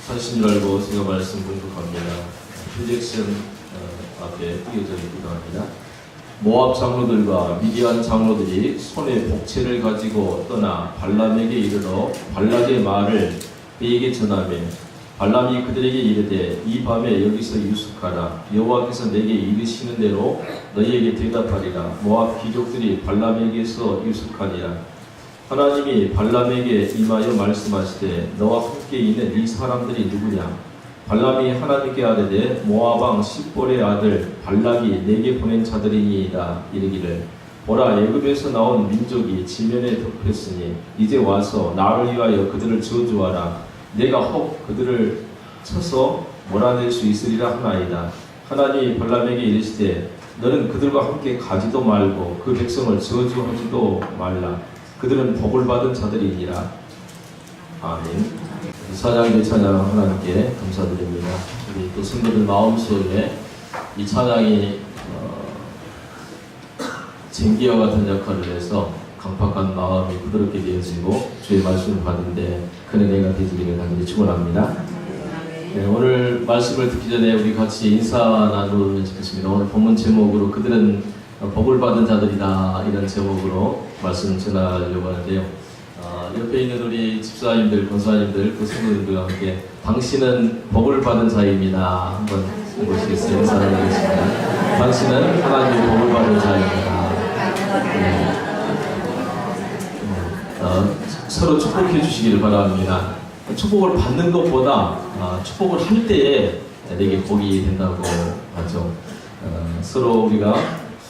사신 줄 알고 제가 말씀 공독합니다. 프로젝션 앞에 띄어져 있기도 합니다. 모압 장로들과 미디안 장로들이 손에 복채를 가지고 떠나 발람에게 이르러 발락의 말을 그에게 전하며 발람이 그들에게 이르되 이 밤에 여기서 유숙하라. 여호와께서 내게 이르시는 대로 너희에게 대답하리라. 모압 귀족들이 발람에게서 유숙하니라. 하나님이 발람에게 임하여 말씀하시되 너와 함께 있는 이 사람들이 누구냐? 발람이 하나님께 아뢰되 모압 왕 십볼의 아들 발락이 내게 보낸 자들이니이다. 이르기를 보라, 애굽에서 나온 민족이 지면에 덮였으니 이제 와서 나를 위하여 그들을 저주하라. 내가 혹 그들을 쳐서 몰아낼 수 있으리라 하나이다. 하나님이 발람에게 이르시되 너는 그들과 함께 가지도 말고 그 백성을 저주하지도 말라. 그들은 복을 받은 자들이니라. 아멘. 찬양의 찬양 하나님께 감사드립니다. 우리 또 성도들 마음속에 이 찬양이 쟁기와 같은 역할을 해서 강팍한 마음이 부드럽게 되어지고 주의 말씀을 받은데 큰 은혜가 되시기를 간절히 축원합니다. 네, 오늘 말씀을 듣기 전에 우리 같이 인사 나누면 좋겠습니다. 오늘 본문 제목으로 그들은 복을 받은 자들이다, 이런 제목으로 말씀 전하려고 하는데요. 옆에 있는 우리 집사님들, 권사님들, 그 성도들과 함께 당신은 복을 받은 자입니다. 한번 해보시겠어요? 인사를 하겠습니다. 당신은 하나님의 복을 받은 자입니다. 네. 서로 축복해 주시기를 바랍니다. 축복을 받는 것보다 축복을 할 때에 내게 복이 된다고 하죠. 서로 우리가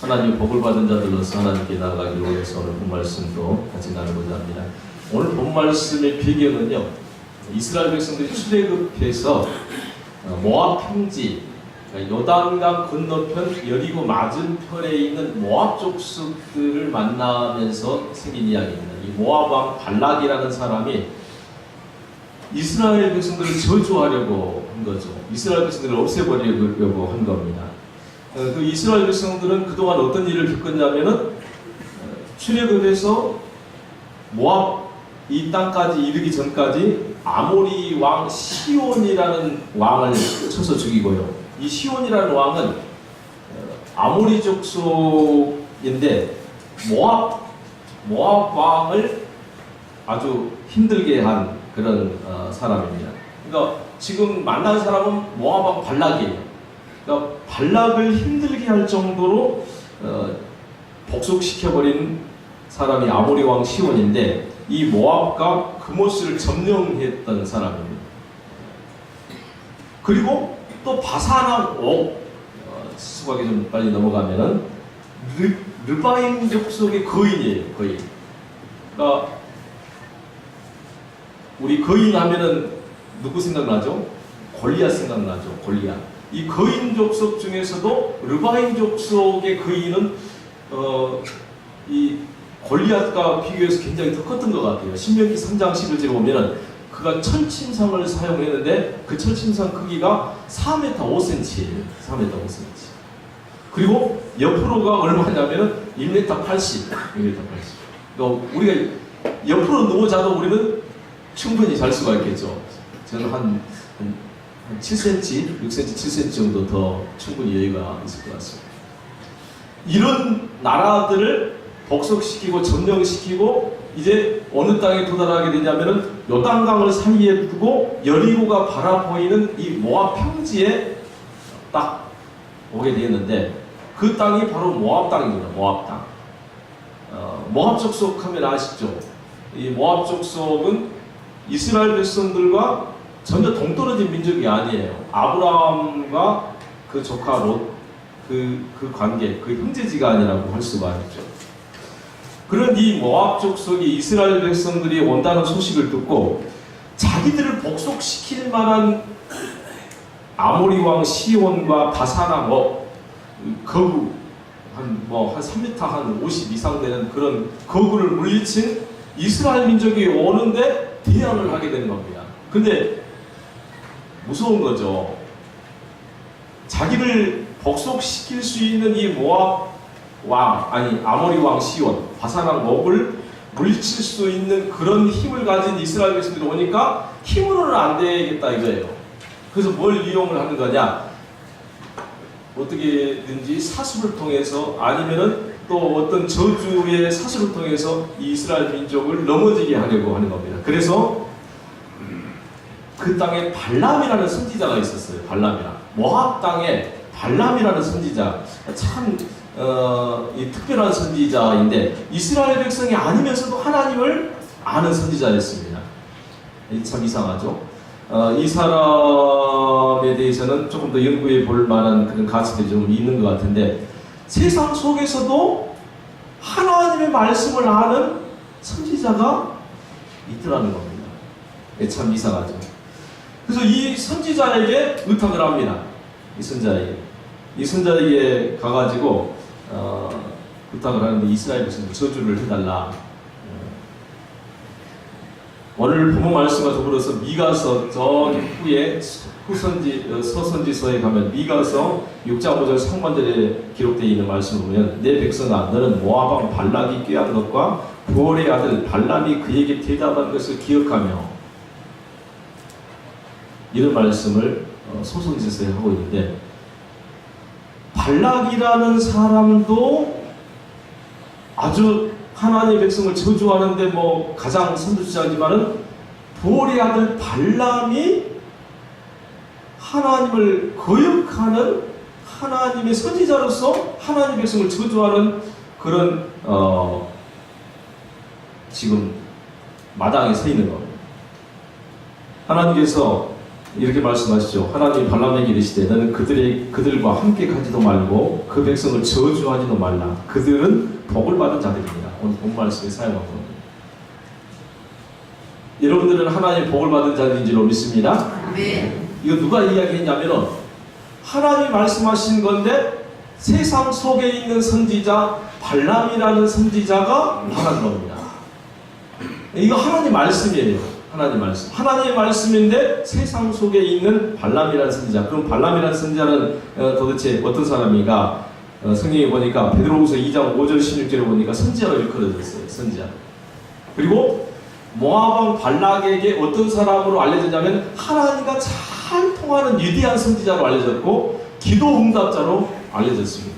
하나님 복을 받은 자들로서 하나님께 나아가기로 해서 오늘 본 말씀도 같이 나누고자 합니다. 오늘 본 말씀의 배경은요, 이스라엘 백성들이 출애굽해서 모압 평지, 요단강 건너편 여리고 맞은편에 있는 모압 족속들을 만나면서 생긴 이야기입니다. 이 모압 왕 발락이라는 사람이 이스라엘 백성들을 저주하려고 한 거죠. 이스라엘 백성들을 없애버리려고 한 겁니다. 그 이스라엘 백성들은 그동안 어떤 일을 겪었냐면은 출애굽해서 모압 이 땅까지 이르기 전까지 아모리 왕 시온이라는 왕을 쳐서 죽이고요. 이 시온이라는 왕은 아모리 족속인데 모압 왕을 아주 힘들게 한 그런 사람입니다. 그러니까 지금 만난 사람은 모압 왕 발락이에요. 그러니까 발락을 힘들게 할 정도로 복속시켜버린 사람이 아모리 왕 시온인데 이 모압과 그모스를 점령했던 사람입니다. 그리고 또 바산왕 옥, 수박이 좀 빨리 넘어가면은 르바임 족속의 거인이에요. 거인. 그러니까 우리 거인 하면은 누구 생각나죠? 골리앗 생각나죠. 골리앗. 이 거인 족속 중에서도 르바임 족속의 거인은 이 골리앗과 비교해서 굉장히 더 컸던 것 같아요. 신명기 3장 11절에 보면은 그가 철침상을 사용했는데 그 철침상 크기가 4m 5cm예요. 4m 5cm. 그리고 옆으로가 얼마냐면은 1m 80. 1m 80. 그러니까 우리가 옆으로 누워 자도 우리는 충분히 잘 수가 있겠죠. 저는 한 7cm, 6cm, 7cm 정도 더 충분히 여유가 있을 것 같습니다. 이런 나라들을 복속시키고 점령시키고 이제 어느 땅에 도달하게 되냐면은 요단강을 사이에 두고 여리고가 바라보이는 이 모압 평지에 딱 오게 되었는데 그 땅이 바로 모압 땅입니다. 모압 땅. 모압 족속 하면 아시죠? 이 모압 족속은 이스라엘 백성들과 전혀 동떨어진 민족이 아니에요. 아브라함과 그 조카 롯, 그 관계, 그 형제지간이라고 할 수가 있죠. 그런 이 모압 족속이 이스라엘 백성들이 온다는 소식을 듣고 자기들을 복속시킬 만한 아모리 왕 시온과 바산왕 옥, 거구, 한 3m 한 50 이상 되는 그런 거구를 물리친 이스라엘 민족이 오는데 대항을 하게 되는 겁니다. 근데 무서운 거죠. 자기를 복속시킬 수 있는 이 모압 왕, 아모리 왕 시온, 바산 왕 옥을 물리칠 수 있는 그런 힘을 가진 이스라엘 백성들이 오니까 힘으로는 안 되겠다 이거예요. 그래서 뭘 이용을 하는 거냐? 어떻게든지 사수를 통해서 아니면은 또 어떤 저주의 사수를 통해서 이스라엘 민족을 넘어지게 하려고 하는 겁니다. 그래서 그 땅에 발람이라는 선지자가 있었어요. 발람이라. 모압 땅에 발람이라는 선지자. 참 이 특별한 선지자인데 이스라엘 백성이 아니면서도 하나님을 아는 선지자였습니다. 참 이상하죠. 이 사람에 대해서는 조금 더 연구해 볼 만한 그런 가치들이 좀 있는 것 같은데 세상 속에서도 하나님의 말씀을 아는 선지자가 있더라는 겁니다. 참 이상하죠. 그래서 이 선지자에게 의탁을 합니다. 이 선지자에게 가가지고 부탁을 하는데 이스라엘 백성들 저주를 해달라. 오늘 본문 말씀과 더불어서 미가서 저기 후에 서선지서에 가면 미가서 6장 5절 상반절에 기록되어 있는 말씀을 보면 내 백성아 너는 모압 왕 발락이 꾀한 것과 부올의 아들 발람이 그에게 대답한 것을 기억하며 이런 말씀을 소선지서에 하고 있는데 발락이라는 사람도 아주 하나님의 백성을 저주하는데 뭐 가장 선두주자지만은 부올의 아들 발람이 하나님을 거역하는 하나님의 선지자로서 하나님의 백성을 저주하는 그런 지금 마당에 서 있는 겁니다. 하나님께서 이렇게 말씀하시죠. 하나님이 발람에게 이르시되 너는 그들과 함께 가지도 말고 그 백성을 저주하지도 말라. 그들은 복을 받은 자들입니다. 오늘 본 말씀에 사용한 겁니다. 여러분들은 하나님의 복을 받은 자들인 줄로 믿습니다. 네. 이거 누가 이야기했냐면은 하나님이 말씀하신 건데 세상 속에 있는 선지자 발람이라는 선지자가 말한 겁니다. 이거 하나님 말씀이에요. 하나님 말씀. 하나님의 말씀인데 세상 속에 있는 발람이라는 선지자. 그럼 발람이라는 선지자는 도대체 어떤 사람인가? 성경에 보니까 베드로후서 2장 5절 16절에 보니까 선지자로 일컬어졌어요. 선지자. 그리고 모압 왕 발락에게 어떤 사람으로 알려졌냐면 하나님과 잘 통하는 위대한 선지자로 알려졌고 기도 응답자로 알려졌습니다.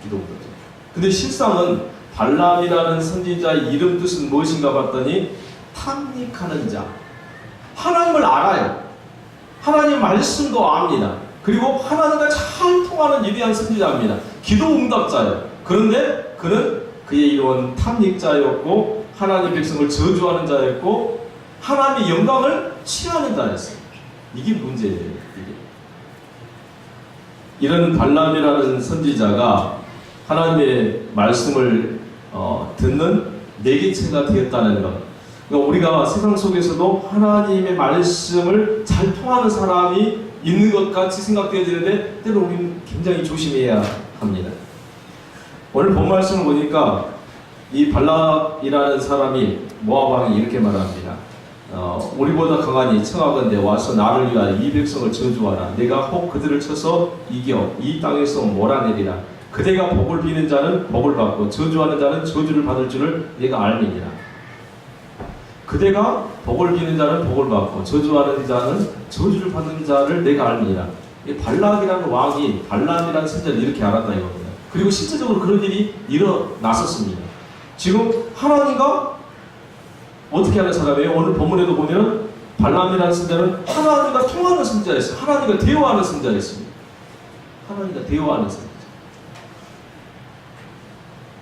기도 응답자. 근데 실상은 발람이라는 선지자의 이름 뜻은 무엇인가 봤더니 탐닉하는 자. 하나님을 알아요. 하나님 말씀도 압니다. 그리고 하나님과 잘 통하는 위대한 선지자입니다. 기도 응답자예요. 그런데 그는 그의 이름은 탐닉자였고 하나님 백성을 저주하는 자였고 하나님의 영광을 취하는 자였어요. 이게 문제예요. 이런 발람이라는 선지자가 하나님의 말씀을 듣는 내기체가 되었다는 것. 그러니까 우리가 세상 속에서도 하나님의 말씀을 잘 통하는 사람이 있는 것 같이 생각되어지는데 때로 우리는 굉장히 조심해야 합니다. 오늘 본 말씀을 보니까 이 발락이라는 사람이 모압 왕이 이렇게 말합니다. 우리보다 강하니 청하건대 와서 나를 위하여 이 백성을 저주하라. 내가 혹 그들을 쳐서 이겨 이 땅에서 몰아내리라. 그대가 복을 비는 자는 복을 받고 저주하는 자는 저주를 받을 줄을 내가 알미니라. 그대가 복을 비는 자는 복을 받고 저주하는 자는 저주를 받는 자를 내가 알미니라. 이 발락이라는 왕이 발람이라는 선지자를 이렇게 알았다 이겁니다. 그리고 실제적으로 그런 일이 일어났었습니다. 지금 하나님과 어떻게 하는 사람이에요? 오늘 본문에도 보면 발람이라는 선지자는 하나님과 통하는 선지자였어요. 하나님과 대화하는 선지자였습니다. 하나님과 대화하는 선지자.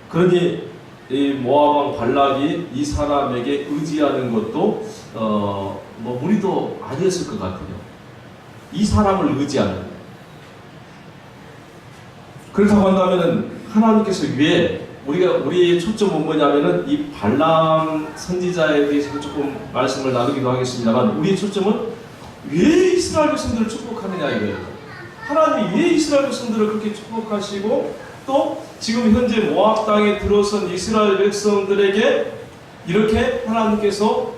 그러니 이 모압 왕 발락이 이 사람에게 의지하는 것도 뭐 무리도 아니었을 것 같아요. 이 사람을 의지하는 거예요. 그렇다고 한다면은 하나님께서 왜 우리의 초점은 뭐냐면은 이 발람 선지자에 대해서 조금 말씀을 나누기도 하겠습니다만 우리의 초점은 왜 이스라엘 백성들을 축복하느냐 이거예요. 하나님이 왜 이스라엘 백성들을 그렇게 축복하시고 또 지금 현재 모압 땅에 들어선 이스라엘 백성들에게 이렇게 하나님께서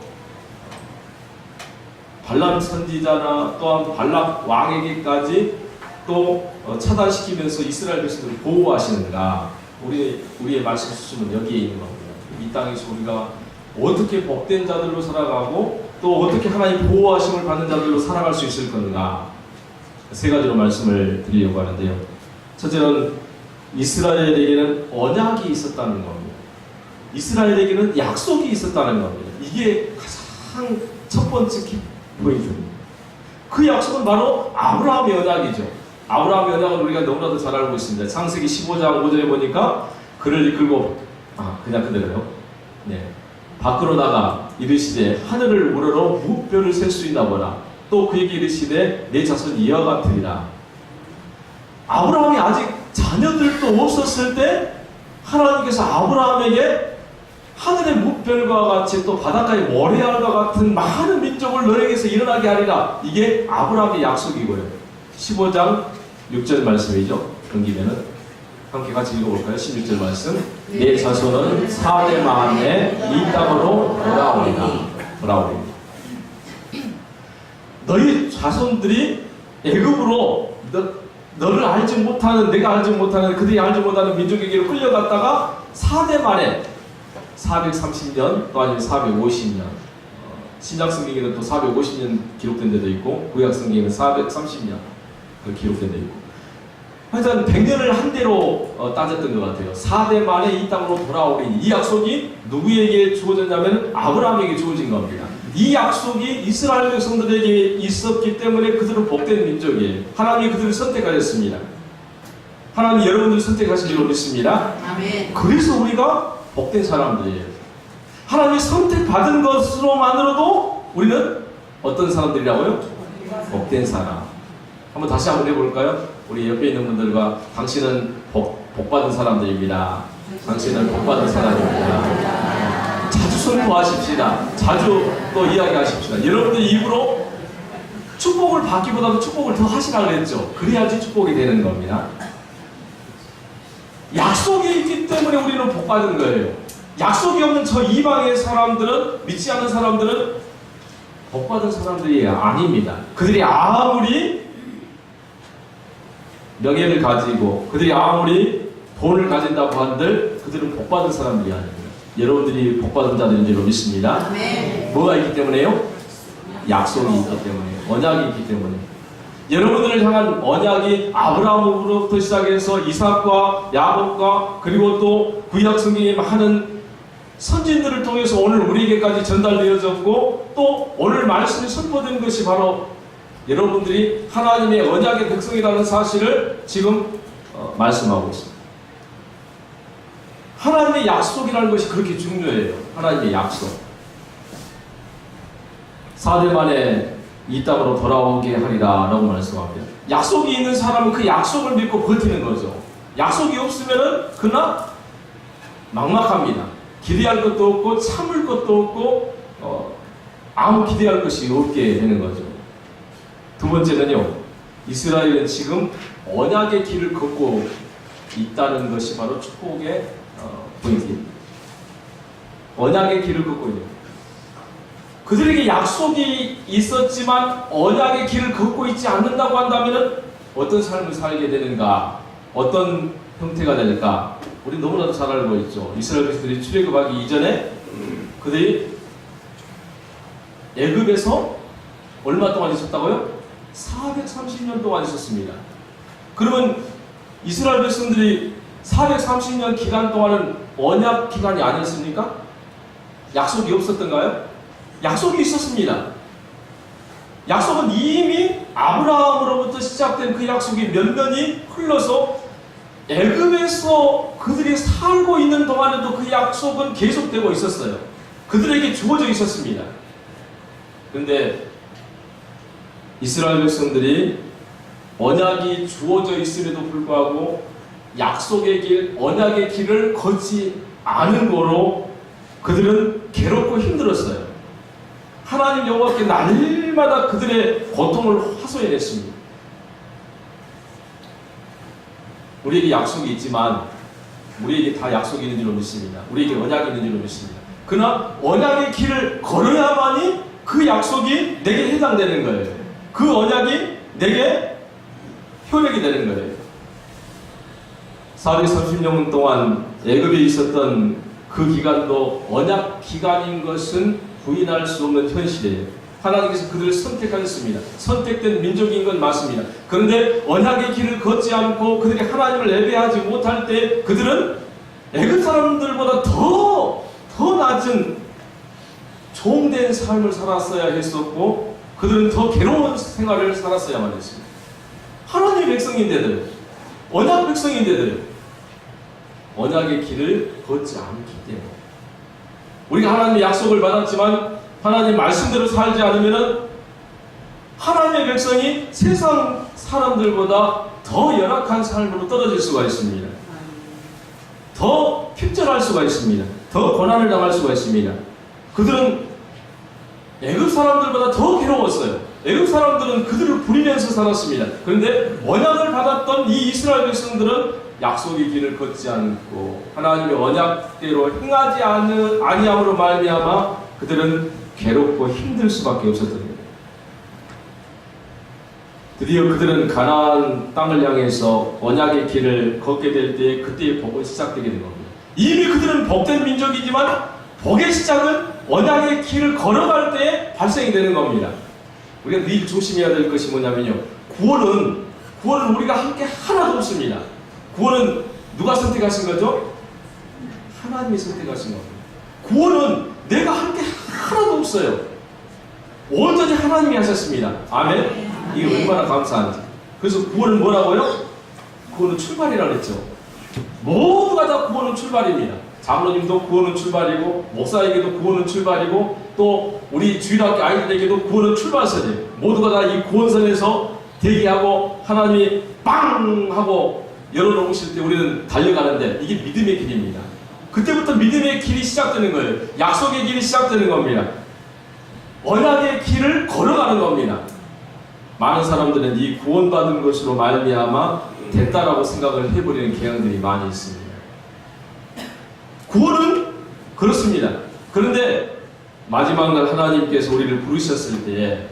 발람 선지자나 또한 발락 왕에게까지 또 차단시키면서 이스라엘 백성들을 보호하시는가? 우리의 말씀 수준은 여기에 있는 겁니다. 이 땅에서 우리가 어떻게 복된 자들로 살아가고 또 어떻게 하나님 보호하심을 받는 자들로 살아갈 수 있을 건가? 세 가지로 말씀을 드리려고 하는데요. 첫째는 이스라엘에게는 언약이 있었다는 겁니다. 이스라엘에게는 약속이 있었다는 겁니다. 이게 가장 첫 번째 포인트입니다. 그 약속은 바로 아브라함의 언약이죠. 아브라함의 언약은 우리가 너무나도 잘 알고 있습니다. 창세기 15장 5절에 보니까 글을 이끌고 그냥 그대로요. 네. 밖으로 나가 이르시되 하늘을 우러러 무뼈를 셀 수 있나 보라. 또 그에게 이르시되 내 자손이 이와 같으리라. 아브라함이 아직 자녀들도 없었을 때 하나님께서 아브라함에게 하늘의 무별과 같이 또 바닷가의 모래알과 같은 많은 민족을 너에게서 일어나게 하리라. 이게 아브라함의 약속이고요. 15장 6절 말씀이죠. 넘기면은 함께 같이 읽어볼까요? 16절 말씀. 내 자손은 4대 만에 이 땅으로 돌아오리라. 너희 자손들이 애굽으로 너를 알지 못하는, 내가 알지 못하는, 그들이 알지 못하는 민족에게로 끌려갔다가 4대 만에 430년 또 아니면 450년, 신약 성경에는 또 450년 기록된 데도 있고 구약 성경에는 430년 기록된 데도 있고, 하여튼 100년을 한 대로 따졌던 것 같아요. 4대 만에 이 땅으로 돌아오리니, 이 약속이 누구에게 주어졌냐면 아브라함에게 주어진 겁니다. 이 약속이 이스라엘 백성들에게 있었기 때문에 그들은 복된 민족이에요. 하나님이 그들을 선택하셨습니다. 하나님 여러분들을 선택하신 줄로 믿습니다. 아멘. 그래서 우리가 복된 사람들이에요. 하나님이 선택받은 것으로만으로도 우리는 어떤 사람들이라고요? 복된 사람. 한번 다시 한번 해볼까요? 우리 옆에 있는 분들과 당신은 복받은 사람들입니다. 당신은 복받은 사람입니다. 자주 선포하십시다. 자주 또 이야기하십시다. 여러분들 입으로 축복을 받기보다도 축복을 더 하시라고 했죠. 그래야지 축복이 되는 겁니다. 약속이 있기 때문에 우리는 복받은 거예요. 약속이 없는 저 이방의 사람들은, 믿지 않는 사람들은 복받은 사람들이 아닙니다. 그들이 아무리 명예를 가지고 그들이 아무리 돈을 가진다고 한들 그들은 복받은 사람들이 아닙니다. 여러분들이 복받은 자들인 줄로 믿습니다. 네. 뭐가 있기 때문에요? 약속이 있기 때문에, 언약이 있기 때문에. 여러분들을 향한 언약이 아브라함으로부터 시작해서 이삭과 야곱과 그리고 또 구약 성경의 많은 선진들을 통해서 오늘 우리에게까지 전달되어졌고, 또 오늘 말씀이 선포된 것이 바로 여러분들이 하나님의 언약의 백성이라는 사실을 지금 말씀하고 있습니다. 하나님의 약속이라는 것이 그렇게 중요해요. 하나님의 약속. 4대 만에 이 땅으로 돌아오게 하리라 라고 말씀합니다. 약속이 있는 사람은 그 약속을 믿고 버티는 거죠. 약속이 없으면은 그러나 막막합니다. 기대할 것도 없고 참을 것도 없고 아무 기대할 것이 없게 되는 거죠. 두 번째는요, 이스라엘은 지금 언약의 길을 걷고 있다는 것이 바로 축복의 포인트입니다. 언약의 길을 걷고 있는 거예요. 그들에게 약속이 있었지만 언약의 길을 걷고 있지 않는다고 한다면 어떤 삶을 살게 되는가, 어떤 형태가 될까? 우리 너무나도 잘 알고 있죠. 이스라엘 백성들이 출애굽하기 이전에 그들이 애굽에서 얼마 동안 있었다고요? 430년 동안 있었습니다. 그러면 이스라엘 백성들이 430년 기간 동안은 언약 기간이 아니었습니까? 약속이 없었던가요? 약속이 있었습니다. 약속은 이미 아브라함으로부터 시작된 그 약속이 몇 년이 흘러서 애굽에서 그들이 살고 있는 동안에도 그 약속은 계속되고 있었어요. 그들에게 주어져 있었습니다. 그런데 이스라엘 백성들이 언약이 주어져 있음에도 불구하고 약속의 길, 언약의 길을 걷지 않은 거로 그들은 괴롭고 힘들었어요. 하나님 여호와께 날마다 그들의 고통을 하소연했습니다. 우리에게 약속이 있지만 우리에게 다 약속이 있는 줄로 믿습니다. 우리에게 언약이 있는 줄로 믿습니다. 그러나 언약의 길을 걸어야만이 그 약속이 내게 해당되는 거예요. 그 언약이 내게 효력이 되는 거예요. 430년 동안 애굽에 있었던 그 기간도 언약 기간인 것은 부인할 수 없는 현실이에요. 하나님께서 그들을 선택하셨습니다. 선택된 민족인 건 맞습니다. 그런데 언약의 길을 걷지 않고 그들이 하나님을 예배하지 못할 때 그들은 애굽 사람들보다 더 낮은 종된 삶을 살았어야 했었고 그들은 더 괴로운 생활을 살았어야만 했습니다. 하나님의 백성인데도 언약 백성인데도 언약의 길을 걷지 않기 때문에 우리가 하나님의 약속을 받았지만 하나님 말씀대로 살지 않으면 하나님의 백성이 세상 사람들보다 더 열악한 삶으로 떨어질 수가 있습니다. 더 핍절할 수가 있습니다. 더 고난을 당할 수가 있습니다. 그들은 애굽 사람들보다 더 괴로웠어요. 애굽 사람들은 그들을 부리면서 살았습니다. 그런데 언약을 받았던 이 이스라엘 백성들은 약속의 길을 걷지 않고 하나님의 언약대로 행하지 아니함으로 말미암아 그들은 괴롭고 힘들 수밖에 없었던 거예요. 드디어 그들은 가나안 땅을 향해서 언약의 길을 걷게 될 때 그때의 복은 시작되게 된 겁니다. 이미 그들은 복된 민족이지만 복의 시작은 언약의 길을 걸어갈 때 발생이 되는 겁니다. 우리가 늘 조심해야 될 것이 뭐냐면요. 구원은 우리가 함께 하나도 없습니다. 구원은 누가 선택하신 거죠? 하나님이 선택하신 겁니다. 구원은 내가 함께 하나도 없어요. 온전히 하나님이 하셨습니다. 아멘? 이게 얼마나 감사한지. 그래서 구원은 뭐라고요? 구원은 출발이라고 했죠. 모두가 다 구원은 출발입니다. 장로님도 구원은 출발이고 목사에게도 구원은 출발이고 또 우리 주일학교 아이들에게도 구원은 출발선이에요. 모두가 다 이 구원선에서 대기하고 하나님이 빵 하고 열어놓으실 때 우리는 달려가는데 이게 믿음의 길입니다. 그때부터 믿음의 길이 시작되는 거예요. 약속의 길이 시작되는 겁니다. 언약의 길을 걸어가는 겁니다. 많은 사람들은 이 구원받은 것으로 말미암아 됐다라고 생각을 해버리는 경향들이 많이 있습니다. 구원은 그렇습니다. 그런데 마지막 날 하나님께서 우리를 부르셨을 때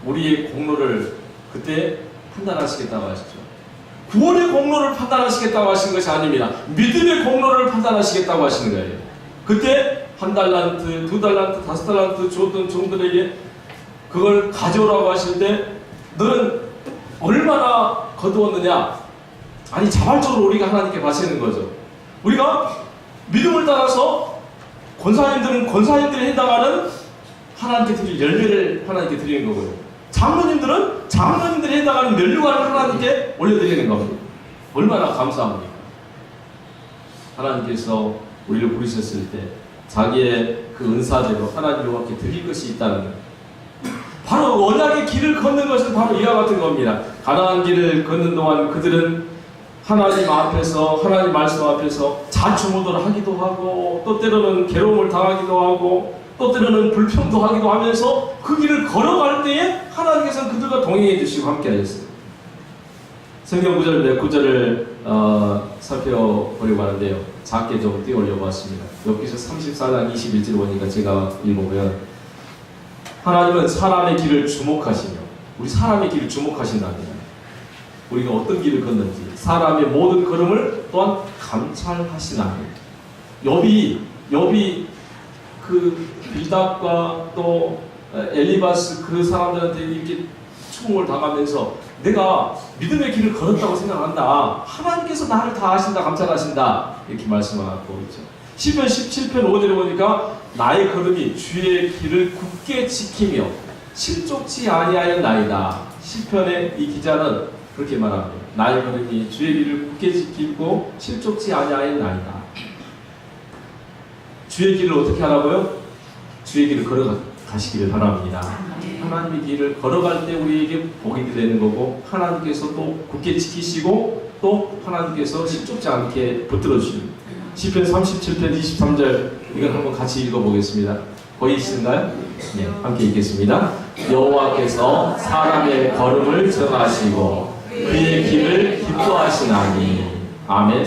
우리의 공로를 그때 판단하시겠다고 하시죠. 구원의 공로를 판단하시겠다고 하신 것이 아닙니다. 믿음의 공로를 판단하시겠다고 하시는 거예요. 그때 1달란트, 2달란트, 5달란트 줬던 종들에게 그걸 가져오라고 하실 때 너는 얼마나 거두었느냐? 아니 자발적으로 우리가 하나님께 바치는 거죠. 우리가 믿음을 따라서 권사님들은 권사님들에 해당하는 하나님께 드릴 열매를 하나님께 드리는 거고요. 장로님들은 장로님들에 해당하는 면류관을 하나님께 올려드리는 겁니다. 얼마나 감사합니까? 하나님께서 우리를 부르셨을 때 자기의 그 은사대로 하나님 앞에 드릴 것이 있다는 거예요. 바로 언약의 길을 걷는 것은 바로 이와 같은 겁니다. 가나안 길을 걷는 동안 그들은 하나님 앞에서 하나님 말씀 앞에서 자충우돌을 하기도 하고 또 때로는 괴로움을 당하기도 하고 또 때로는 불평도 하기도 하면서 그 길을 걸어갈 때에 하나님께서는 그들과 동행해 주시고 함께 하셨어요. 성경 구절 몇 구절을 살펴보려고 하는데요. 작게 좀 띄워올려고 왔습니다. 여기서 34장 21절 보니까 제가 읽어보면 하나님은 사람의 길을 주목하시며 우리 사람의 길을 주목하신답니다. 우리가 어떤 길을 걷는지 사람의 모든 걸음을 또한 감찰하시나니 욥이 그 빌답과 또 엘리바스 그 사람들한테 이렇게 추궁을 당하면서 내가 믿음의 길을 걸었다고 생각한다. 하나님께서 나를 다 아신다, 감찰하신다 이렇게 말씀하고 있죠. 시편 17편 5절에 보니까 나의 걸음이 주의 길을 굳게 지키며 실족치 아니하였나이다. 시편의 이 기자는 그렇게 말합니다. 나의 걸음이 주의 길을 굳게 지키고 실족치 아니하였나이다. 주의 길을 어떻게 하라고요? 주의 길을 걸어가시기를 바랍니다. 하나님의 길을 걸어갈 때 우리에게 복이 되는 거고 하나님께서 또 굳게 지키시고 또 하나님께서 실족지 않게 붙들어 주십니다. 시편 37편 23절 이걸 한번 같이 읽어보겠습니다. 보이시는가요? 네, 함께 읽겠습니다. 여호와께서 사람의 걸음을 정하시고 그의 길을 기뻐하시나니. 아멘.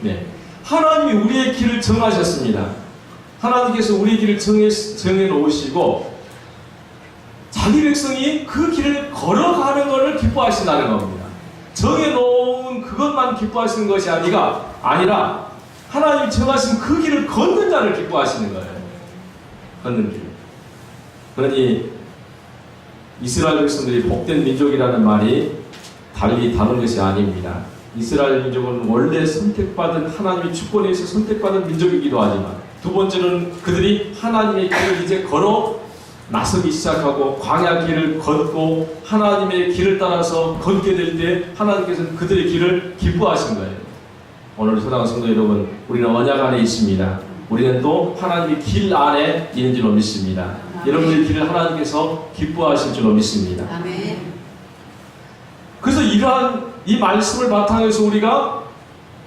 네, 하나님이 우리의 길을 정하셨습니다. 하나님께서 우리의 길을 정해 놓으시고 자기 백성이 그 길을 걸어가는 것을 기뻐하신다는 겁니다. 정해 놓은 그것만 기뻐하시는 것이 아니라 하나님이 정하신 그 길을 걷는 자를 기뻐하시는 거예요. 걷는 길. 그러니 이스라엘 백성들이 복된 민족이라는 말이 달리 다른 것이 아닙니다. 이스라엘 민족은 원래 선택받은 하나님의 주권에 의해서 선택받은 민족이기도 하지만, 두 번째는 그들이 하나님의 길을 이제 걸어 나서기 시작하고 광야 길을 걷고 하나님의 길을 따라서 걷게 될 때 하나님께서는 그들의 길을 기뻐하신 거예요. 오늘 사랑하는 성도 여러분, 우리는 언약 안에 있습니다. 우리는 또 하나님의 길 안에 있는 줄로 믿습니다. 여러분의 길을 하나님께서 기뻐하실 줄로 믿습니다. 아멘. 그래서 이러한 이 말씀을 바탕에서 우리가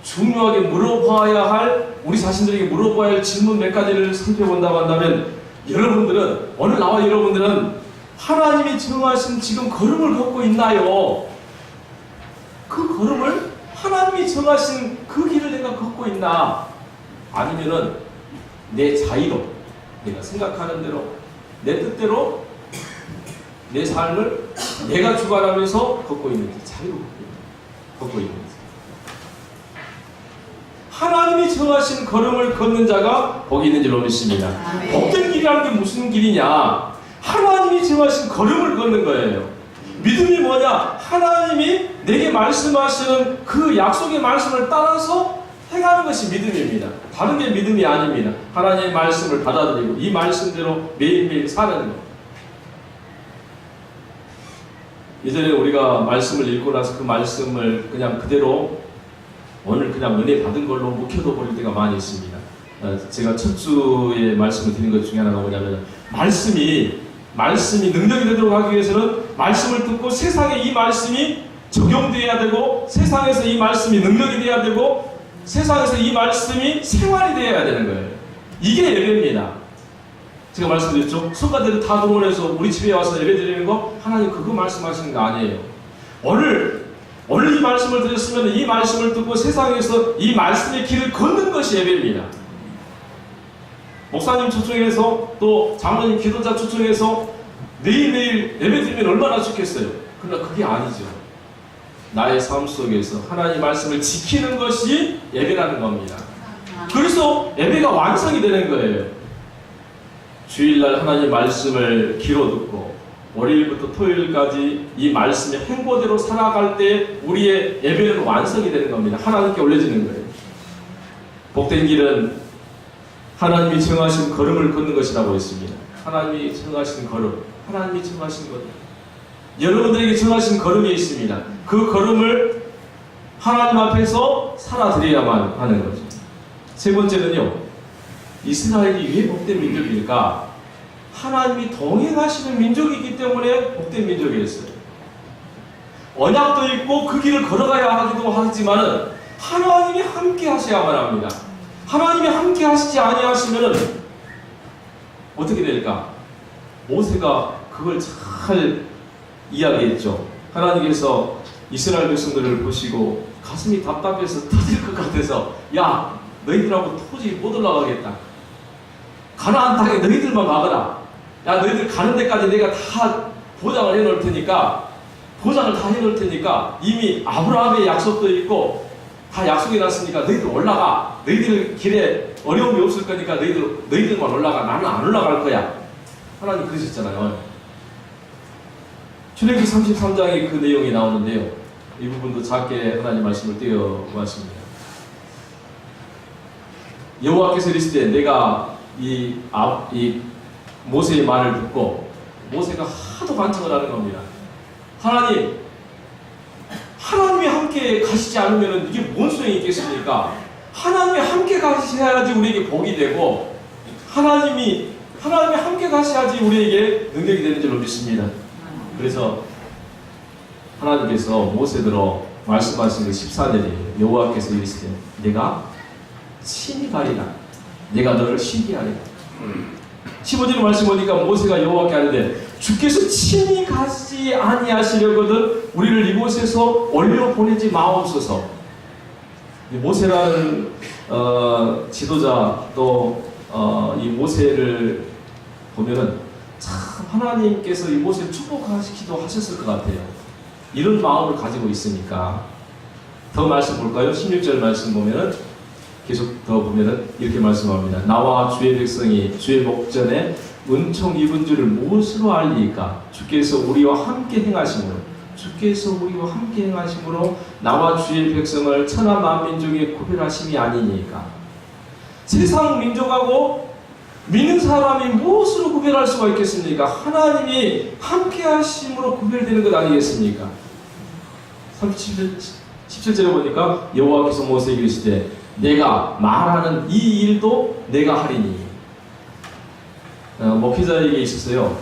중요하게 물어봐야 할, 우리 자신들에게 물어봐야 할 질문 몇 가지를 살펴본다고 한다면, 여러분들은, 오늘 나와 여러분들은 하나님이 정하신 지금 걸음을 걷고 있나요? 그 걸음을 하나님이 정하신 그 길을 내가 걷고 있나? 아니면은 내 자의로, 내가 생각하는 대로, 내 뜻대로 내 삶을 내가 주관하면서 걷고 있는지, 자유로 걷고 있는지. 하나님이 정하신 걸음을 걷는 자가 복이 있는 줄로 믿습니다. 복된 길이라는 게 무슨 길이냐? 하나님이 정하신 걸음을 걷는 거예요. 믿음이 뭐냐? 하나님이 내게 말씀하시는 그 약속의 말씀을 따라서 행하는 것이 믿음입니다. 다른 게 믿음이 아닙니다. 하나님의 말씀을 받아들이고 이 말씀대로 매일매일 사는 것. 예전에 우리가 말씀을 읽고 나서 그 말씀을 그냥 그대로 오늘 그냥 은혜 받은 걸로 묵혀둬 버릴 때가 많이 있습니다. 제가 첫 주에 말씀을 드린 것 중에 하나가 뭐냐면, 말씀이 능력이 되도록 하기 위해서는 말씀을 듣고 세상에 이 말씀이 적용되어야 되고, 세상에서 이 말씀이 능력이 되어야 되고, 세상에서 이 말씀이 생활이 되어야 되는 거예요. 이게 예배입니다. 제가 말씀드렸죠? 성가대들 다 동원해서 우리 집에 와서 예배 드리는 거, 하나님 그거 말씀하시는 거 아니에요. 오늘 이 말씀을 드렸으면 이 말씀을 듣고 세상에서 이 말씀의 길을 걷는 것이 예배입니다. 목사님 초청해서 또 장로님 기도자 초청해서 매일매일 예배 드리면 얼마나 좋겠어요. 그러나 그게 아니죠. 나의 삶 속에서 하나님의 말씀을 지키는 것이 예배라는 겁니다. 그래서 예배가 완성이 되는 거예요. 주일날 하나님의 말씀을 귀로 듣고 월요일부터 토요일까지 이 말씀의 행보대로 살아갈 때 우리의 예배는 완성이 되는 겁니다. 하나님께 올려지는 거예요. 복된 길은 하나님이 정하신 걸음을 걷는 것이라고 했습니다. 하나님이 정하신 걸음, 하나님이 정하신 것, 여러분들에게 정하신 걸음이 있습니다. 그 걸음을 하나님 앞에서 살아드려야만 하는 거죠. 세 번째는요, 이스라엘이 왜 복된 민족일까? 하나님이 동행하시는 민족이기 때문에 복된 민족이었어요. 언약도 있고 그 길을 걸어가야 하기도 하지만 하나님이 함께 하셔야만 합니다. 하나님이 함께 하시지 아니하시면 어떻게 될까? 모세가 그걸 잘 이야기했죠. 하나님께서 이스라엘 백성들을 보시고 가슴이 답답해서 터질 것 같아서, 야, 너희들하고 도저히 못 올라가겠다. 가나안 땅에 너희들만 가거라. 야, 너희들 가는 데까지 내가 다 보장을 해놓을 테니까, 보장을 다 해놓을 테니까, 이미 아브라함의 약속도 있고 다 약속이 났으니까 너희들 올라가. 너희들 길에 어려움이 없을 거니까 너희들만 올라가. 나는 안 올라갈 거야. 하나님 그러셨잖아요. 출애굽기 33장에 그 내용이 나오는데요, 이 부분도 작게 하나님 말씀을 띄워보았습니다. 여호와께서 이르시되, 내가 이 모세의 말을 듣고, 모세가 하도 간청을 하는 겁니다. 하나님이 함께 가시지 않으면 이게 뭔 소용이 있겠습니까? 하나님이 함께 가셔야지 우리에게 복이 되고, 하나님이 함께 가셔야지 우리에게 능력이 되는 줄로 믿습니다. 그래서 하나님께서 모세들로 말씀하신 그 14절이에요. 여호와께서 이르시되, 내가 친히 가리라. 내가 너를 신기하리라. 15절 말씀 보니까 모세가 여호와께 하는데, 주께서 친히 가지 아니하시려거든 우리를 이곳에서 올려 보내지 마옵소서. 모세라는 지도자, 또 이 모세를 보면은 참 하나님께서 이 모세를 축복하시기도 하셨을 것 같아요. 이런 마음을 가지고 있으니까. 더 말씀 볼까요? 16절 말씀 보면은 계속 더 보면은 이렇게 말씀합니다. 나와 주의 백성이 주의 목전에 은총 입은 줄을 무엇으로 알리까? 주께서 우리와 함께 행하심으로, 주께서 우리와 함께 행하심으로 나와 주의 백성을 천하 만민중에 구별하심이 아니니까. 세상 민족하고 믿는 사람이 무엇으로 구별할 수가 있겠습니까? 하나님이 함께 하심으로 구별되는 것 아니겠습니까? 17절에 보니까 여호와께서 모세에게 이르시되 내가 말하는 이 일도 내가 하리니. 목회자에게 있어서요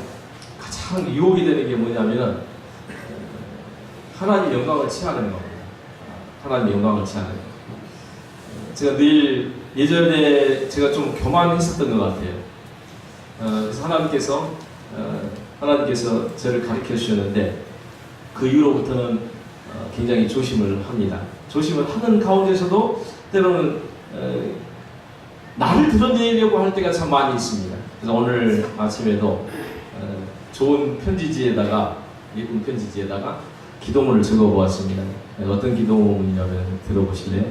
가장 유혹이 되는 게 뭐냐면은 하나님 영광을 취하는 겁니다. 하나님 영광을 취하는 거. 제가 늘 예전에 제가 좀 교만했었던 것 같아요. 그래서 하나님께서 저를 가르쳐 주셨는데 그 이후로부터는 굉장히 조심을 합니다. 조심을 하는 가운데서도 때로는 나를 드러내려고 할 때가 참 많이 있습니다. 그래서 오늘 아침에도 좋은 편지지에다가, 예쁜 편지지에다가 기도문을 적어보았습니다. 어떤 기도문이냐면 들어보실래요?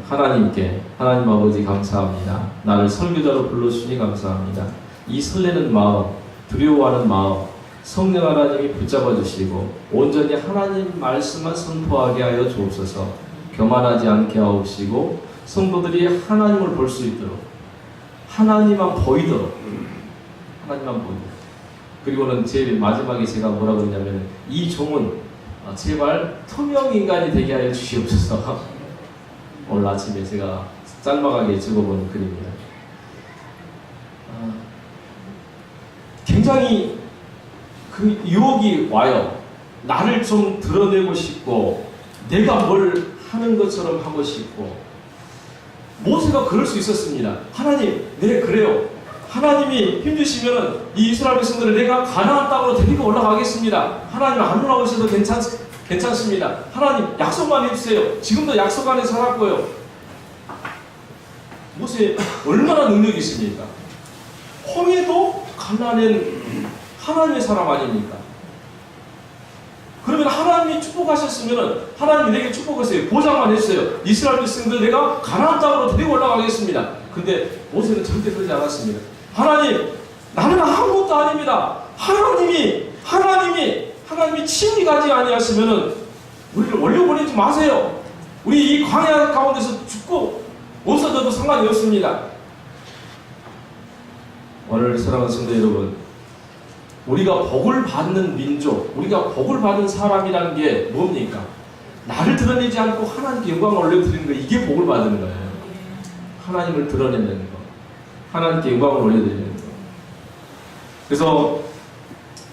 하나님께, 하나님 아버지 감사합니다. 나를 설교자로 불러주시니 감사합니다. 이 설레는 마음, 두려워하는 마음 성령 하나님이 붙잡아 주시고 온전히 하나님 말씀만 선포하게 하여 주옵소서. 교만하지 않게 하옵시고 성도들이 하나님을 볼 수 있도록, 하나님만 보이도록, 그리고는 제일 마지막에 제가 뭐라고 했냐면 이 종은 제발 투명 인간이 되게 하여 주시옵소서. 오늘 아침에 제가 짤막하게 적어본 글입니다. 굉장히 그 유혹이 와요. 나를 좀 드러내고 싶고 내가 뭘 하는 것처럼 하고 싶고. 모세가 그럴 수 있었습니다. 하나님, 네 그래요. 하나님이 힘주시면 이 이스라엘 백성들을 내가 가나안 땅으로 데리고 올라가겠습니다. 하나님 안 올라오셔도 괜찮습니다. 하나님 약속만 해주세요. 지금도 약속 안에 살았고요. 모세 얼마나 능력이 있습니까? 홍해도 갈라낸 하나님의 사람 아닙니까? 그러면 하나님이 축복하셨으면 하나님이 내게 축복하세요. 보장만 해주세요. 이스라엘 백성들 내가 가나안 땅으로 데리고 올라가겠습니다. 근데 모세는 절대 그러지 않았습니다. 하나님, 나는 아무것도 아닙니다. 하나님이 친히 가지 아니하시면은 우리를 올려보내지 마세요. 우리 이 광야 가운데서 죽고 없어져도 상관이 없습니다. 오늘 사랑하는 성도 여러분, 우리가 복을 받는 민족, 우리가 복을 받는 사람이라는 게 뭡니까? 나를 드러내지 않고 하나님께 영광을 올려드리는 거, 이게 복을 받는 거예요. 하나님을 드러내는 거, 하나님께 영광을 올려드리는 거. 그래서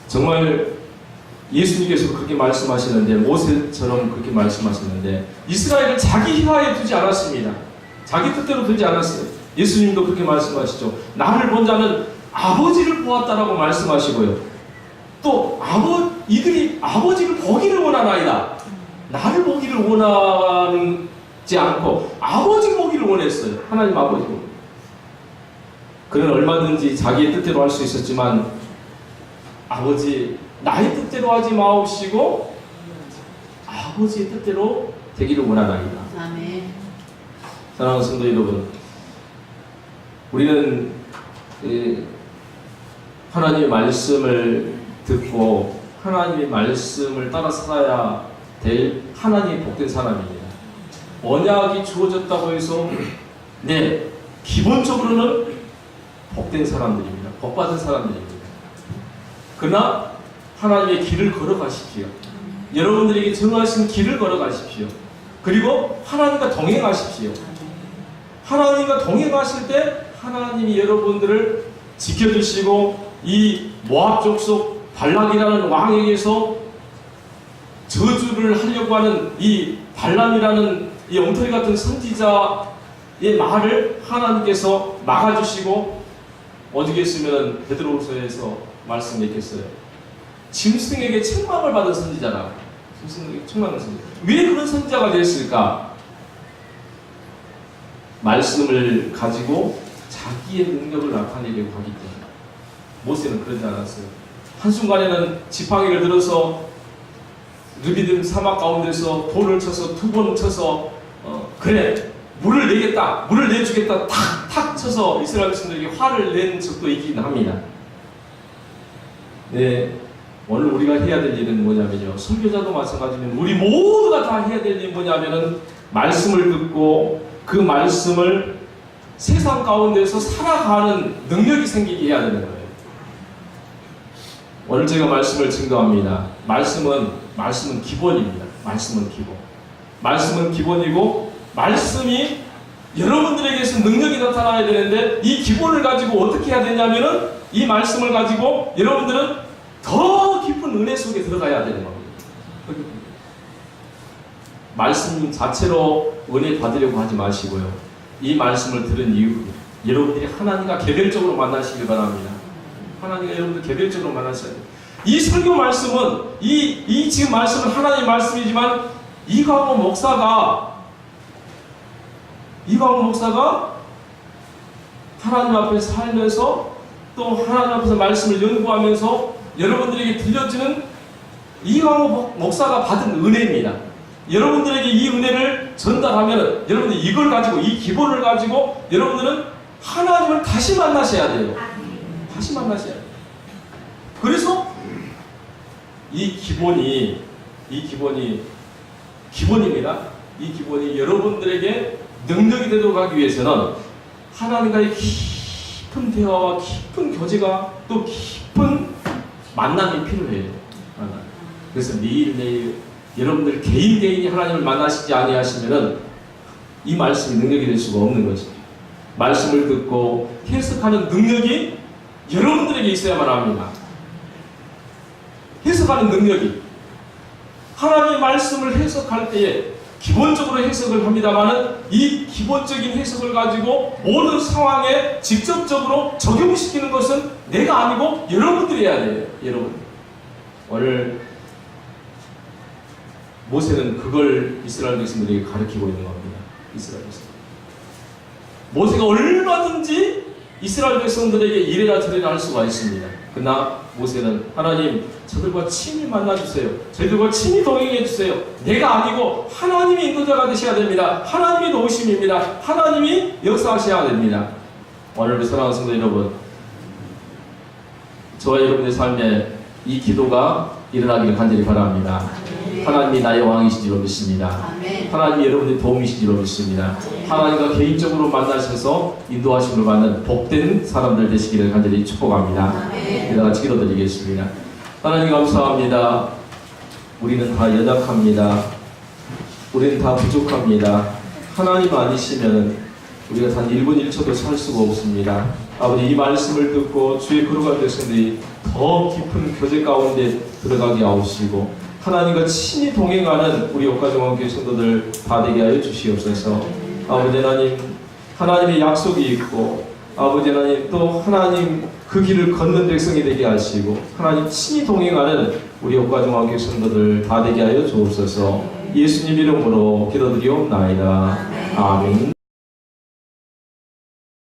정말 예수님께서 그렇게 말씀하시는데, 모세처럼 그렇게 말씀하시는데 이스라엘을 자기 휘하에 두지 않았습니다. 자기 뜻대로 두지 않았어요. 예수님도 그렇게 말씀하시죠. 나를 본 자는 아버지를 보았다라고 말씀하시고요. 또 이들이 아버지를 보기를 원하나이다. 나를 보기를 원하지 않고 아버지 보기를 원했어요. 하나님 아버지 보기. 그는 얼마든지 자기의 뜻대로 할 수 있었지만 아버지 나의 뜻대로 하지 마옵시고 아버지의 뜻대로 되기를 원하나이다. 아멘. 사랑하는 성도 여러분, 우리는 하나님의 말씀을 듣고 하나님의 말씀을 따라 살아야 될 하나님의 복된 사람입니다. 언약이 주어졌다고 해서 네, 기본적으로는 복된 사람들입니다. 복받은 사람들입니다. 그러나 하나님의 길을 걸어가십시오. 여러분들에게 정하신 길을 걸어가십시오. 그리고 하나님과 동행하십시오. 하나님과 동행하실 때 하나님이 여러분들을 지켜주시고 이 모압 족속 발락이라는 왕에게서 저주를 하려고 하는 이 발람이라는 이 엉터리 같은 선지자의 말을 하나님께서 막아주시고, 어디에 있으면 베드로후서에서 말씀했겠어요. 짐승에게 책망을 받은 선지자라. 짐승에게 책망을 선지자. 왜 그런 선지자가 됐을까? 말씀을 가지고 자기의 능력을 나타내려고 하기 때문에. 모세는 그러지 않았어요. 한순간에는 지팡이를 들어서 느비dim 사막 가운데서 돌을 쳐서 2번 쳐서 그래 물을 내겠다, 물을 내주겠다 탁탁 쳐서 이스라엘 백성들에게 화를 낸 적도 있긴 합니다. 네, 오늘 우리가 해야 될 일은 뭐냐면요. 선교자도 마찬가지면 우리 모두가 다 해야 될 일이 뭐냐면은 말씀을 듣고 그 말씀을 세상 가운데서 살아가는 능력이 생기게 해야 되는 거예요. 오늘 제가 말씀을 증거합니다. 말씀은 기본입니다. 말씀은 기본. 말씀은 기본이고 말씀이 여러분들에게서 능력이 나타나야 되는데 이 기본을 가지고 어떻게 해야 되냐면은 이 말씀을 가지고 여러분들은 더 깊은 은혜 속에 들어가야 되는 겁니다. 말씀 자체로 은혜 받으려고 하지 마시고요. 이 말씀을 들은 이후 여러분들이 하나님과 개별적으로 만나시길 바랍니다. 하나님과 여러분들 개별적으로 만나셔야 돼요. 이 설교 말씀은 이 지금 말씀은 하나님의 말씀이지만 이광호 목사가 하나님 앞에서 살면서 또 하나님 앞에서 말씀을 연구하면서 여러분들에게 들려주는 이광호 목사가 받은 은혜입니다. 여러분들에게 이 은혜를 전달하면 여러분들 이걸 가지고 이 기본을 가지고 여러분들은 하나님을 다시 만나셔야 돼요. 다시 만나셔야 돼요. 그래서 이 기본입니다. 이 기본이 여러분들에게 능력이 되도록 하기 위해서는 하나님과의 깊은 대화와 깊은 교제가 또 깊은 만남이 필요해요. 그래서 매일매일 여러분들 개인이 하나님을 만나시지 아니하시면은 이 말씀이 능력이 될 수가 없는 거죠. 말씀을 듣고 해석하는 능력이 여러분들에게 있어야만 합니다. 해석하는 능력이 하나님의 말씀을 해석할 때에 기본적으로 해석을 합니다만은 이 기본적인 해석을 가지고 모든 상황에 직접적으로 적용시키는 것은 내가 아니고 여러분들이 해야 돼요. 여러분. 오늘 모세는 그걸 이스라엘 백성들에게 가르치고 있는 겁니다. 이스라엘 백성. 모세가 얼마든지 이스라엘 백성들에게 이래라 저래라 할 수가 있습니다. 그러나 모세는 하나님 저들과 친히 만나주세요. 저들과 친히 동행해주세요. 내가 아니고 하나님이 인도자가 되셔야 됩니다. 하나님이 도우심입니다. 하나님이 역사하셔야 됩니다. 오늘도 사랑하는 성도 여러분, 저와 여러분의 삶에 이 기도가 일어나기를 간절히 바랍니다. 하나님이 나의 왕이시지로 믿습니다. 하나님이 여러분의 도움이시지로 믿습니다. 하나님과 개인적으로 만나셔서 인도하심을 받는 복된 사람들 되시기를 간절히 축복합니다. 다 같이 기도드리겠습니다. 하나님 감사합니다. 우리는 다 연약합니다. 우리는 다 부족합니다. 하나님 아니시면 우리가 단 1분 1초도 살 수가 없습니다. 아버지, 이 말씀을 듣고 주의 거룩한 백성들이 더 깊은 교제 가운데 들어가게 하옵시고 하나님과 친히 동행하는 우리 옥가정원교회 성도들 다 되게 하여 주시옵소서. 아버지 하나님, 하나님의 약속이 있고 아버지 하나님 또 하나님 그 길을 걷는 백성이 되게 하시고 하나님 친히 동행하는 우리 옥가정원교회 성도들 다 되게 하여 주옵소서. 예수님 이름으로 기도드리옵나이다. 아멘.